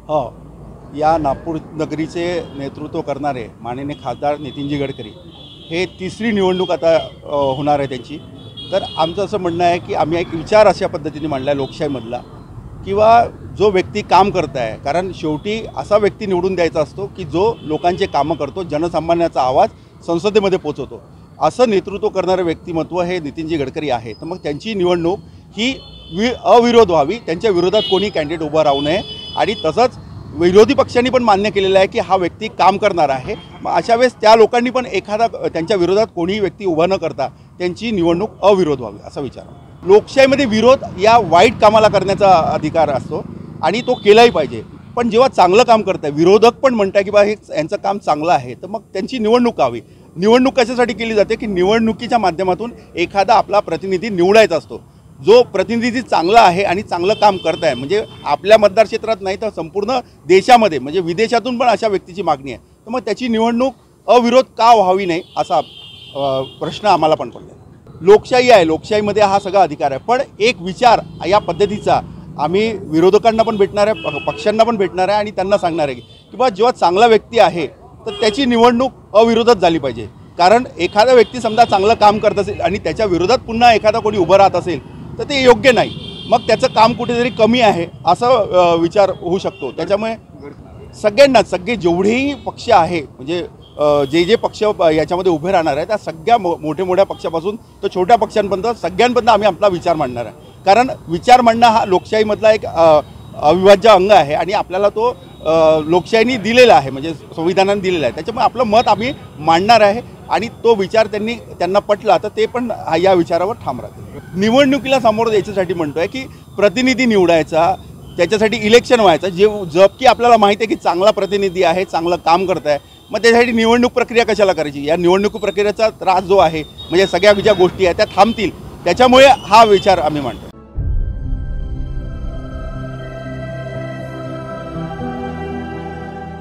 हो, या नागपूर नगरीचे नेतृत्व करणारे माननीय खासदार नितीनजी गडकरी हे तिसरी निवडणूक आता होणार आहे त्यांची। तर आमचं असं म्हणणं आहे की आम्ही एक विचार अशा पद्धतीने मांडला लोकशाहीमधला, किंवा जो व्यक्ती काम करत आहे, कारण शेवटी असा व्यक्ती निवडून द्यायचा असतो की जो लोकांचे कामं करतो, जनसामान्याचा आवाज संसदेमध्ये पोहोचवतो, असं नेतृत्व करणारं व्यक्तिमत्व हे नितीनजी गडकरी आहे। तर मग त्यांची निवडणूक ही अविरोध व्हावी, त्यांच्या विरोधात कोणी कॅन्डिडेट उभं राहू नये, आणि तसंच विरोधी पक्षांनी पण मान्य केलेलं आहे की हा व्यक्ती काम करणार आहे। मग अशा वेळेस त्या लोकांनी पण एखादा त्यांच्या विरोधात कोणीही व्यक्ती उभा न करता त्यांची निवडणूक अविरोध व्हावी असा विचार। लोकशाहीमध्ये विरोध या वाईट कामाला करण्याचा अधिकार असतो आणि तो केलाही पाहिजे, पण जेव्हा चांगलं काम करताय, विरोधक पण म्हणताय की बा हे यांचं काम चांगलं आहे, तर मग त्यांची निवडणूक व्हावी। निवडणूक कशासाठी केली जाते की निवडणुकीच्या माध्यमातून एखादा आपला प्रतिनिधी निवडायचा असतो, जो प्रतिनिधी चांगला आहे आणि चांगलं काम करत आहे, म्हणजे आपल्या मतदार क्षेत्रात नाही तर संपूर्ण देशामध्ये, म्हणजे विदेशातून पण अशा व्यक्तीची मागणी आहे, तर मग त्याची निवडणूक अविरोध का व्हावी नाही असा प्रश्न आम्हाला पण पडला। लोकशाही आहे, लोकशाहीमध्ये हा सगळा अधिकार आहे, पण एक विचार या पद्धतीचा आम्ही विरोधकांना पण भेटणार आहे, पक्षांना पण भेटणार आहे आणि त्यांना सांगणार आहे की बा जेव्हा चांगला व्यक्ती आहे तर त्याची निवडणूक अविरोधात झाली पाहिजे। कारण एखादा व्यक्ती समजा चांगलं काम करत असेल आणि त्याच्या विरोधात पुन्हा एखादा कोणी उभं राहत असेल तर ते योग्य नाही, मग त्याचं काम कुठेतरी कमी आहे असं विचार होऊ शकतो। त्याच्यामुळे सगळ्यांना, सगळे जेवढेही पक्ष आहे, म्हणजे जे पक्ष याच्यामध्ये उभे राहणार आहे त्या सगळ्या मोठ्या पक्षापासून तर छोट्या पक्षांपर्यंत सगळ्यांपर्यंत आम्ही आपला विचार मांडणार आहे, कारण विचार मांडणं हा लोकशाहीमधला एक अविभाज्य अंग आहे आणि आपल्याला तो लोकशाहीने दिलेला आहे, म्हणजे संविधानाने दिलेला आहे। त्याच्यामुळे आपलं मत आम्ही मांडणार आहे आणि तो विचार त्यांना पटला तर ते पण या विचारावर ठाम राहतील। निवडणुकीला सामोरं द्यायच्यासाठी म्हणतोय की प्रतिनिधी निवडायचा, त्याच्यासाठी इलेक्शन व्हायचं, जबकि आपल्याला माहिती आहे की चांगला प्रतिनिधी आहे, चांगलं काम करत आहे, मग त्यासाठी निवडणूक प्रक्रिया कशाला करायची? या निवडणूक प्रक्रियेचा त्रास जो आहे, म्हणजे सगळ्या ज्या गोष्टी आहेत त्या थांबतील, त्याच्यामुळे हा विचार आम्ही मांडतो।